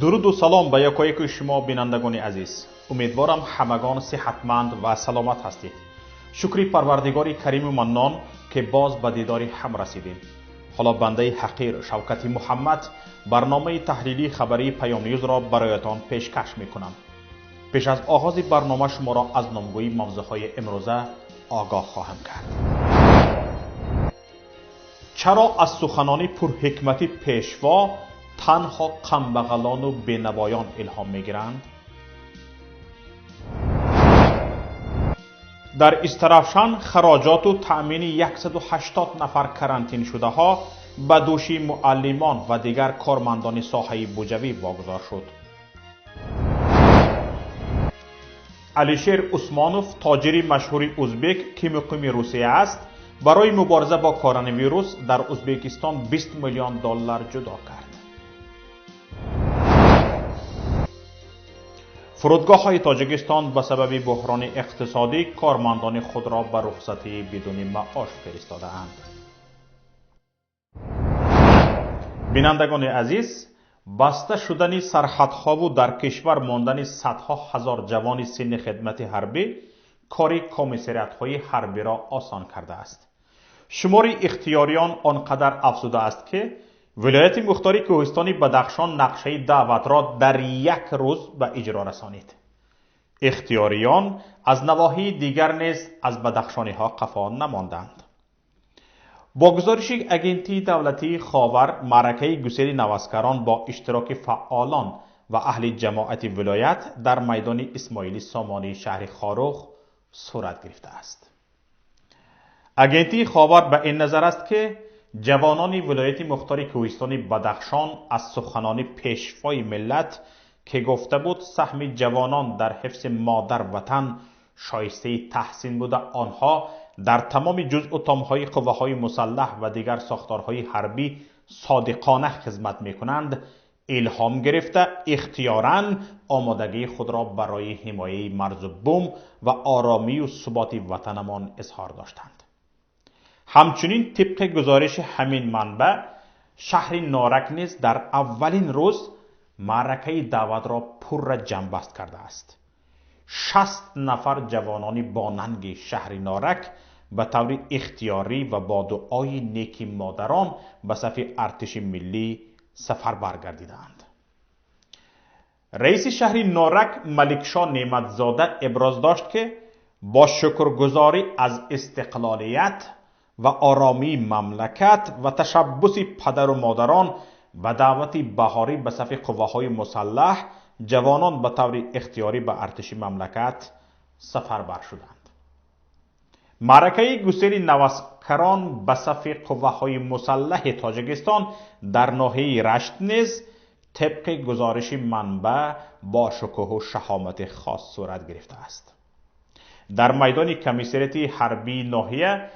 درود و سلام به یکایک شما بینندگان عزیز. امیدوارم همگان صحتمند و سلامت هستید. شکری پروردگار کریم و منان که باز به دیدار هم رسیدیم. حالا بنده حقیر شوکت محمد برنامه تحلیلی خبری پیام نیوز را برایتان پیشکش میکنم. پیش از آغاز برنامه شما را از نامگویی موضوعهای امروزه آگاه خواهم کرد. چرا از سخنان پرحکمتی پیشوا تنها قمبغلان و بینوایان الهام میگیرند؟ در استرافشان خراجات و تأمین 180 نفر کرانتین شده ها به دوش معلمان و دیگر کارمندان ساحه بوجوی واگذار شد. علیشیر عثمانوف تاجر مشهور ازبک که مقیم روسیه است برای مبارزه با کرونا ویروس در ازبکستان 20 میلیون دلار جدا کرد. فرودگاه های تاجیکستان به سبب بحران اقتصادی کارمندان خود را به رخصتی بدون معاش فرستاده اند. بینندگان عزیز، بسته شدن سرحدها و در کشور ماندن صدها هزار جوان سن خدمت حربی کاری کمیسریات های حربی را آسان کرده است. شمار اختیاریان آنقدر افزوده است که ولایت مختار کوهستان بدخشان نقشه دعوت را در یک روز به اجرا رسانید. اختیاریان از نواحی دیگر نیز از بدخشانی ها قفا نماندند. با گزارش اگنتی دولتی خاور، معرکه گسیل نوسکران با اشتراک فعالان و اهل جماعت ولایت در میدان اسماعیلی سامانی شهر خاروخ صورت گرفته است. اگنتی خاور به این نظر است که جوانان ولایت مختار کوهستان بدخشان از سخنان پیشوای ملت که گفته بود سهم جوانان در حفظ مادر وطن شایسته تحسین بوده، آنها در تمام جزء و تامهای قوه‌های مسلح و دیگر ساختارهای حربی صادقانه خدمت می‌کنند، الهام گرفته اختیاراً آمادگی خود را برای حمایت مرز و بوم و آرامی و ثبات وطنمان اظهار داشتند. همچنین طبق گزارش همین منبع شهر نارک نیز در اولین روز معرکه دعوت را پر جنبست کرده است. 60 نفر جوانان باننگ شهر نارک به طور اختیاری و با دعای نیک مادران به صف ارتش ملی سفر برگردیدند. رئیس شهر نارک ملکشاه نعمتزاده ابراز داشت که با شکرگزاری از استقلالیت و آرامی مملکت و تشبث پدر و مادران به دعوت بهاری به صف قوه‌های مسلح جوانان به طور اختیاری به ارتش مملکت سفربر شدند. معرکه گسیل نوسکران به صف قوه‌های مسلح تاجیکستان در ناحیه رشت نیز طبق گزارش منبع با شکوه و شهامت خاص صورت گرفته است. در میدان کمیسریت حربی ناحیه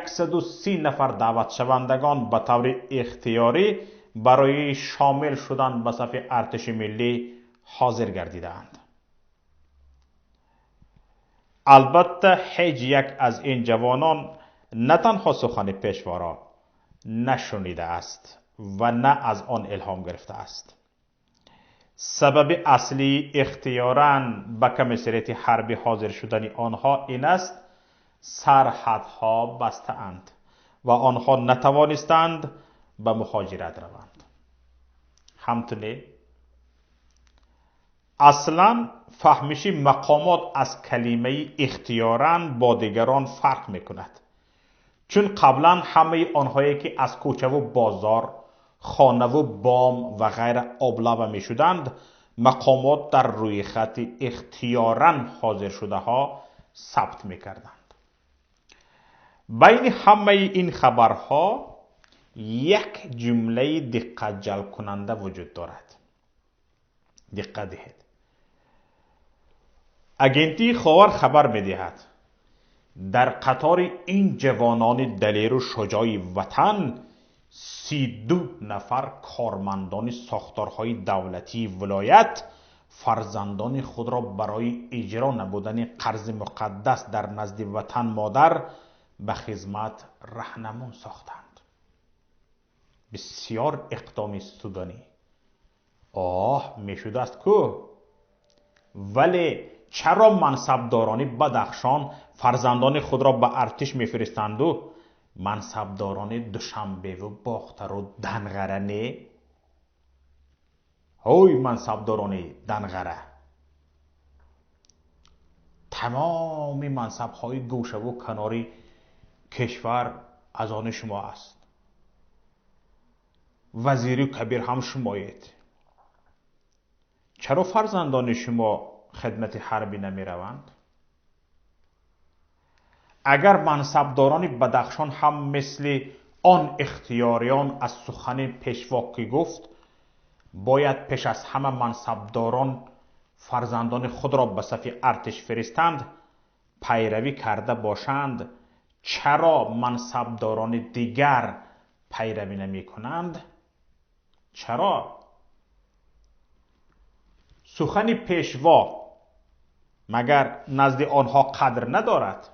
130 نفر دعوت شوندگان به طور اختیاری برای شامل شدن به صف ارتش ملی حاضر گردیدند. البته هیچ یک از این جوانان نه تنها سخن پیشوا را نشنیده است و نه از آن الهام گرفته است. سبب اصلی اختیاراً به کمیسریت حربی حاضر شدن آنها این است سرحدها بسته اند و آنها نتوانستند به مهاجرت روند. همطنه اصلا فهمش مقامات از کلمه اختیاراً با دیگران فرق میکند، چون قبلا همه آنهایی که از کوچه و بازار، خانه و بام و غیر آبلوه می شدند مقامات در روی خط اختیاراً حاضر شده ها ثبت می کردند. بین همه این خبرها یک جمله دقت جلب کننده وجود دارد. دقت دهید. اگنتی خاور خبر می دهد در قطار این جوانان دلیر و شجاع وطن 32 نفر کارمندان ساختارهای دولتی ولایت فرزندان خود را برای اجرا نبودن قرض مقدس در نزد وطن مادر به خدمت راهنمون ساختند. بسیار اقدام ستودنی میشده است کو. ولی چرا منصبداران بدخشان فرزندان خود را به ارتش میفرستند و منصبداران دوشنبه و باختر و دنغره نه؟ هوی منصبداران دنغره، تمام منصب‌های گوشه و کناری کشور از آن شما است. وزیری کبیر هم شمایید. چرا فرزندان شما خدمت حربی نمی روند؟ اگر منصبداران بدخشان هم مثل آن اختیاریان از سخن پیشوا که گفت باید پیش از همه منصبداران فرزندان خود را به صف ارتش فرستند پیروی کرده باشند، چرا منصبداران دیگر پیروی نمی کنند؟ چرا؟ سخن پیشوا مگر نزد آنها قدر ندارد؟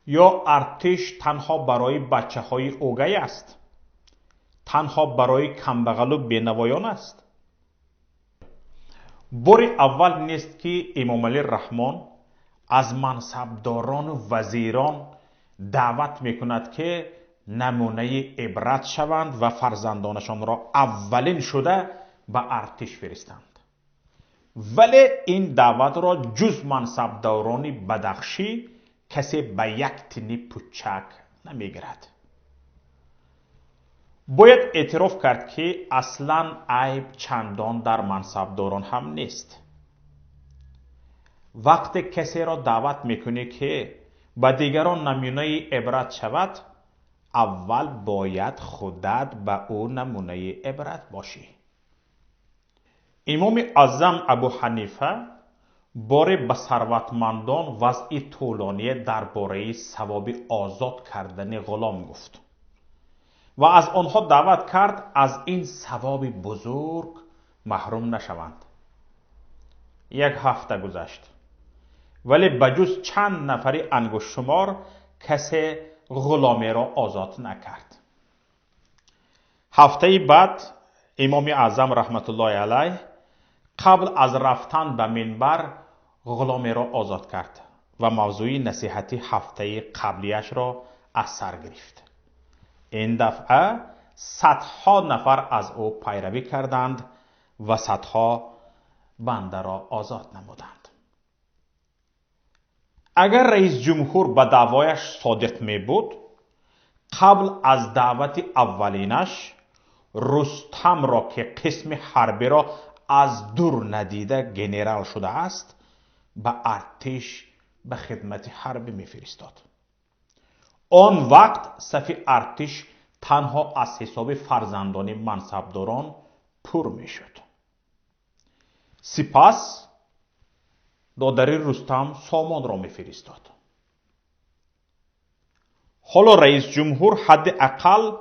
یا ارتش تنها برای بچه های اوگی است؟ تنها برای کمبغل و بینوایان است؟ بار اول نیست که امام علی رحمان از منصبداران و وزیران دعوت میکند که نمونه عبرت شوند و فرزندانشان را اولین شده به ارتش فرستند. ولی این دعوت را جز منصبداران بدخشی کسی به یک تنی پوچک نمیگیرد. باید اعتراف کرد که اصلا عیب چندان در منصبداران هم نیست. وقتی کسی را دعوت میکنی که به دیگران نمونه عبرت شود، اول باید خودت به او نمونه عبرت باشی. امام اعظم ابو حنیفه باره به ثروتمندان وضع طولانی درباره ثواب آزاد کردن غلام گفت و از آنها دعوت کرد از این ثواب بزرگ محروم نشوند. یک هفته گذشت ولی بجز چند نفری انگشت شمار کسی غلامی را آزاد نکرد. هفته بعد امام اعظم رحمت الله علیه قبل از رفتن به منبر غلامی را آزاد کرد و موضوع نصیحتی هفته قبلیش را از سر گرفت. این دفعه صدها نفر از او پیروی کردند و صدها بنده را آزاد نمودند. اگر رئیس جمهور به دعوایش صادق می بود، قبل از دعوت اولینش رستم را که قسم حربی را از دور ندیده گنرال شده است به ارتش به خدمت حربی می فرستاد. آن وقت صف ارتش تنها از حساب فرزندان منصبداران پر می شد. سپس دادر رستم سامان را می فرستاد. حالا رئیس جمهور حداقل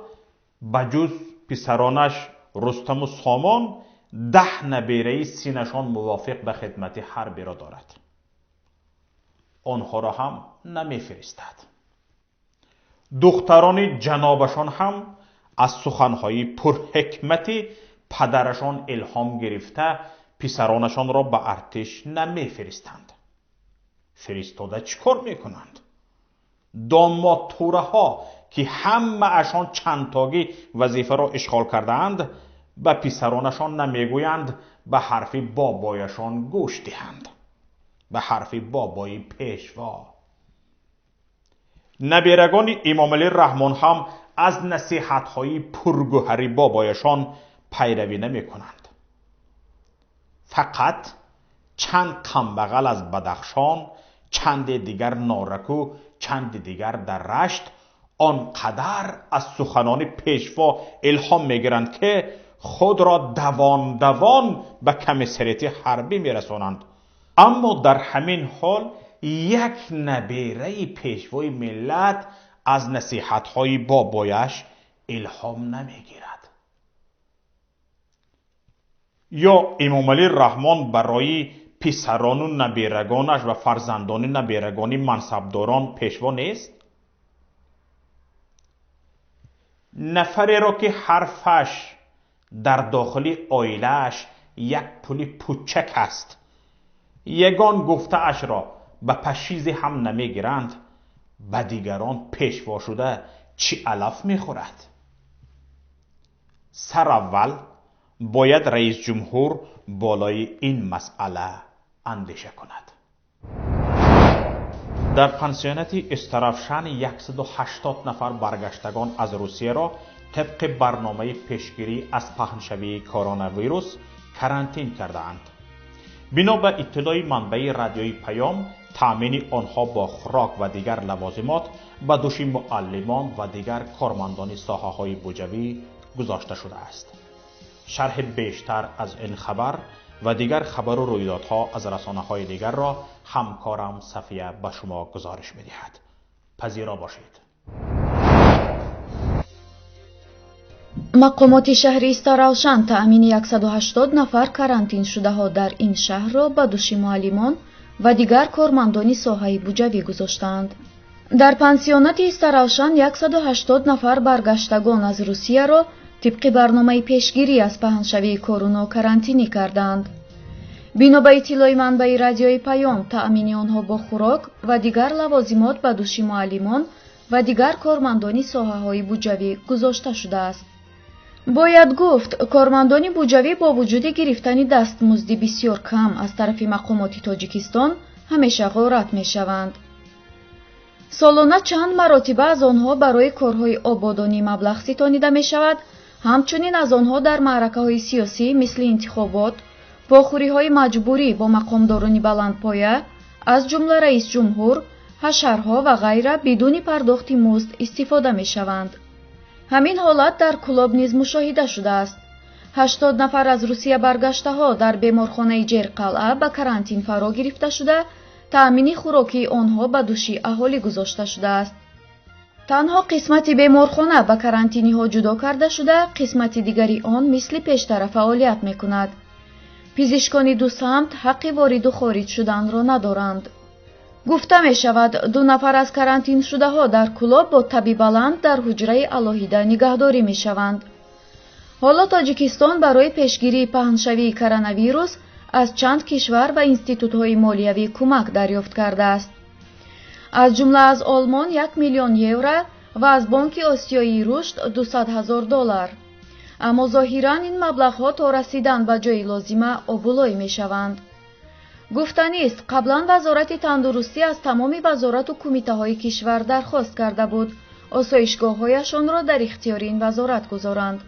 بجز پسرانش رستم و سامان 10 نبیره سینشان موافق به خدمت حربی را دارد. آنها را هم نمی فرستد. دختران جنابشان هم از سخنهای پرحکمت پدرشان الهام گرفته پسرانشان را به ارتش نمی فرستند. فرستاده چیکار میکنند؟ داماد توره ها که همه اشان چند تاگی وظیفه را اشغال کردند به پسرانشان نمیگویند به حرف بابایشان گوش دهند، به حرف بابای پیشوا. نبیرگان امام علی رحمان هم از نصیحت‌های پرگوهر بابایشان پیروی نمی کنند. فقط چند کمبغل از بدخشان، چند دیگر نارکو، چند دیگر در رشت آنقدر از سخنان پیشوا الهام میگیرند که خود را دوان دوان به کمیسریت حربی میرسانند، اما در همین حال یک نبیره پیشوای ملت از نصیحت‌های بابایش الهام نمیگیرد. یا امام علی رحمان برای پسران و نبیرگانش و فرزندان نبیرگانی منصبداران پیشوا نیست؟ نفری را که حرفش در داخل آیله‌اش یک پل پوچک است. یگان گفته اش را به پشیزی هم نمیگیرند، به دیگران پیشوا شده چی علف میخورد؟ سر اول باید رئیس جمهور بالای این مسئله اندیشه کند. در پانسیونات استرافشان 180 نفر برگشتگان از روسیه را طبق برنامه پیشگیری از پهنشوی کرونا ویروس کرانتین کردند. بنا به اطلاع منبع رادیوی پیام، تامین آنها با خوراک و دیگر لوازمات به دوش معلمان و دیگر کارمندان ساحه‌های بودجوی گذاشته شده است. شرح بیشتر از این خبر و دیگر خبر و رویدادها از رسانه‌های دیگر را همکارم صفیه به شما گزارش می‌دهد. پذیرا باشید. مقامات شهر استرالشان تأمین 180 نفر کرانتین شده ها در این شهر را به دوش معلمان و دیگر کارمندان ساحه بودجوی گذاشتند. در پانسیونات استرالشان 180 نفر برگشتگان از روسیه را طبق برنامه پیشگیری از پهنشوی کرونا کرانتینی کردند. بنا به اطلاع منبع رادیوی پیام، تأمین آنها با خوراک و دیگر لوازمات به دوش معلمان و دیگر کارمندان ساحه‌های بودجوی گذاشته شده است. باید گفت کارمندان بودجوی با وجود گرفتن دستمزدی بسیار کم از طرف مقامات تاجیکستان همیشه غارت می شوند. سالانه چند مراتبه از آنها برای کارهای آبادانی مبلغ ستانیده می شود. همچنین از آنها در معرکه‌های سیاسی مثل انتخابات، واخوری‌های مجبوری با مقامداران بلندپایه از جمله رئیس جمهور، حشرها و غیره بدون پرداخت مزد استفاده می شوند. همین حالت در کلاب نیز مشاهده شده است. 80 نفر از روسیه برگشته ها در بیمارخانه جرقلعه به کرانتین فرا گرفته شده، تأمین خوراکی آنها به دوش اهالی گذاشته شده است. تنها قسمت بیمارخانه به کرانتینی ها جدا کرده شده، قسمت دیگری آن مثل پیشتر فعالیت می کند. پزشکان دو سمت حق وارد و خارج شدن را ندارند. گفته می شود 2 نفر از کرانتین شده ها در کلاب با تبی بلند در حجره علاهیده نگهداری می شوند. حالا تاجیکستان برای پیشگیری پهنشوی کرونا ویروس از چند کشور و انستیتوت های مالیوی کمک دریافت کرده است. از جمله از آلمان 1 میلیون یورو و از بانک آسیایی رشد 200,000 دلار. اما ظاهراً این مبلغ ها تا رسیدن به جای لازمه آبولایی می شوند. گفتنی است قبلا وزارت تندرستی از تمام وزارت و کمیته های کشور درخواست کرده بود آسایشگاه هایشان را در اختیار این وزارت گذارند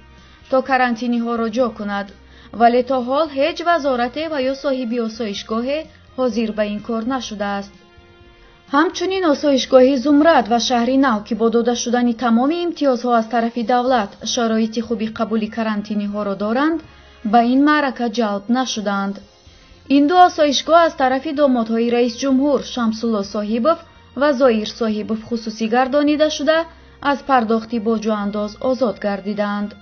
تا کرانتینی ها را جا کند، ولی تا حال هیچ وزارت و یا صاحب آسایشگاه حاضر به این کار نشده است. همچنین آسایشگاه زمرد و شهر نو که با داده شدن تمام امتیازها از طرف دولت شرایط خوبی قبول کرانتینی ها را دارند، به این معرکه جلب نشدند. این دو آسایشگاه از طرف دامادهای رئیس جمهور شمس‌الله صاحبوف و زایر صاحبوف خصوصی گردانیده شده از پرداخت باج و انداز آزاد گردیدند.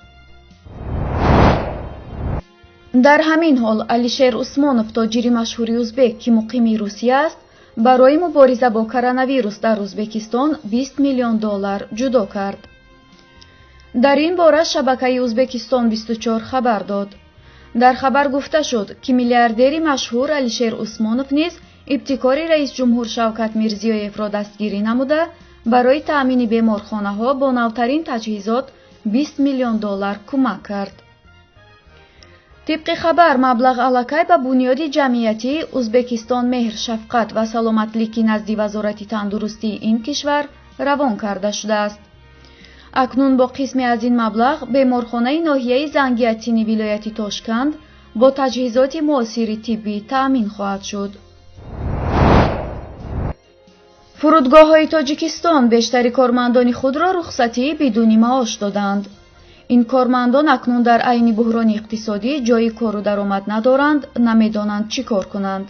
در همین حال علیشیر عثمانوف تاجر مشهور ازبک که مقیم روسیه است برای مبارزه با کرونا ویروس در ازبکستان 20 میلیون دلار جدا کرد. در این باره شبکه ازبکستان 24 خبر داد. در خبر گفته شد که میلیاردر مشهور علیشیر عثمانوف نیز ابتکار رئیس جمهور شوکت میرزیویف را دستگیری نموده برای تأمین بیمارخانه ها با نوترین تجهیزات 20 میلیون دلار کمک کرد. طبق خبر مبلغ الکی به بنیاد جمعیتی ازبکستان مهر شفقت و سلامتلیکی نزد وزارت تندرستی این کشور روان کرده شده است. اکنون با قسمی از این مبلغ بیمارخانه ناحیه زنگیتین ولایت تاشکند با تجهیزات معاصر طبی تأمین خواهد شد. فرودگاه‌های تاجیکستان بیشتر کارمندان خود را رخصتی بدون معاش دادند. این کارمندان اکنون در عین بحران اقتصادی جای کار و درآمد ندارند، نمیدانند چی کار کنند.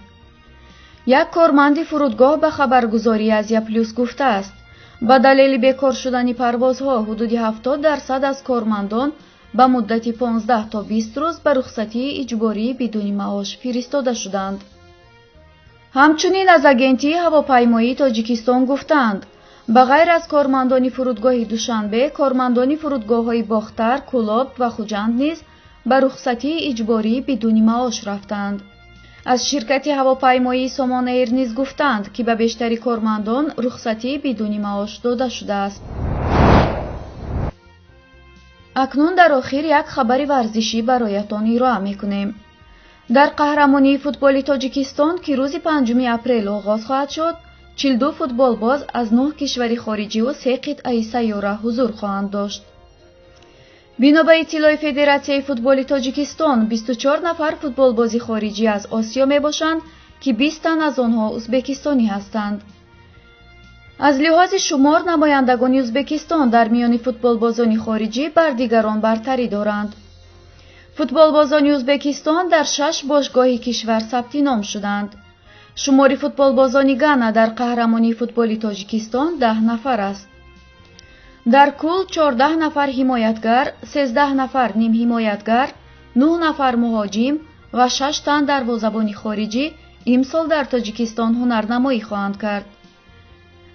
یک کارمند فرودگاه به خبرگزاری آزیا پلوس گفته است با دلیل بیکار شدن پروازها حدود 70% از کارمندان به مدت 15 تا 20 روز به رخصتی اجباری بدون معاش فرستاده شدند. همچنین از اگنتی هواپیمایی تاجیکستان گفتند به غیر از کارمندان فرودگاه دوشنبه، کارمندان فرودگاه‌های باختر، کولاب و خوجند نیز به رخصتی اجباری بدون معاش رفتند. از شرکت هواپیمایی سامان ایر نیز گفتند که به بیشتر کارمندان رخصتی بدون معاش داده شده است. اکنون در آخر یک خبر ورزشی برایتان ارائه می‌کنیم. در قهرمانی فوتبال تاجیکستان که روز 5 اپریل آغاز خواهد شد، 42 فوتبالباز از 9 کشور خارجی و 3 قطعه سیاره حضور خواهند داشت. بنا به اطلاع فدراسیون فوتبال تاجیکستان، 24 نفر فوتبالباز خارجی از آسیا میباشند که 20 تن از آنها ازبکستانی هستند. از لحاظ شمار، نمایندگان ازبکستان در میان فوتبالبازان خارجی بر دیگران برتری دارند. فوتبالبازان ازبکستان در 6 باشگاه کشور ثبت نام شدند. شمار فوتبالبازان گانا در قهرمانی فوتبال تاجیکستان 10 نفر است. در کل 14 نفر حمایتگر، 13 نفر نیم حمایتگر، 9 نفر مهاجم و 6 تن دروازه‌بان خارجی امسال در تاجیکستان هنرنمایی خواهند کرد.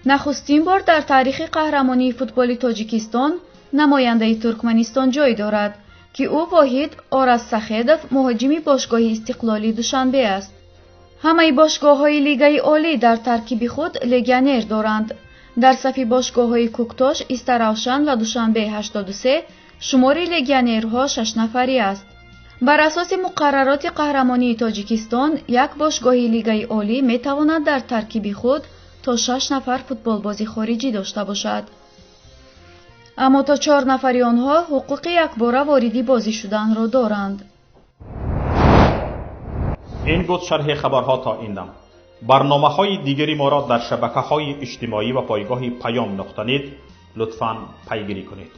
نخستین بار در تاریخ قهرمانی فوتبال تاجیکستان نماینده ترکمنستان جای دارد که او واحد آرز سخیدوف مهاجم باشگاه استقلالی دوشنبه است. همه باشگاه‌های لیگ عالی در ترکیب خود لگیونر دارند. در صف باشگاه‌های کوکتاش، استراوشن و دوشنبه 83 شمار لگیونرها 6 نفری است. بر اساس مقررات قهرمانی تاجیکستان، یک باشگاه لیگ عالی می‌تواند در ترکیب خود تا 6 نفر فوتبالباز خارجی داشته باشد. اما تا 4 نفری آنها حقوق یکباره واردی بازی شدن را دارند. این بود شرح خبرها تا این دم. برنامه‌های دیگری ما را در شبکه‌های اجتماعی و پایگاه پیام نقطه نت لطفاً پیگیری کنید.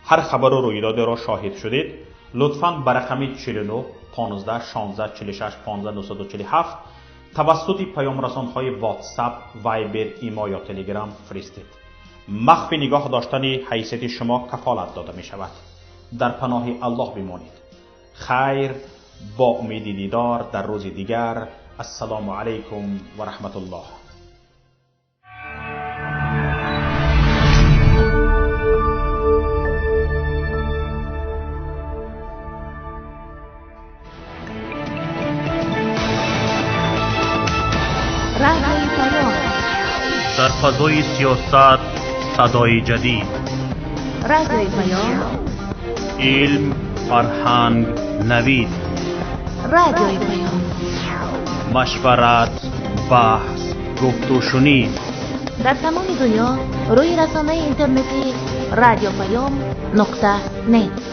هر خبر و رویداد را شاهد شدید، لطفاً به رقم 49 15 16 46 15 947 توسط پیام رسان‌های واتساپ، وایبر، ایما یا تلگرام فرستید. مخفی نگاه داشتن حیثیت شما کفالت داده می شود. در پناه الله بمانید. خیر، با امید دیدار در روز دیگر. السلام علیکم و رحمت الله. در فضای سیاست صدای جدید. رادیوی پیام. علم، فرهنگ، نوید. رادیوی پیام. مشورت، بحث، گفت و شنید. در تمام دنیا روی رسانه اینترنتی رادیو پیام نقطه نت.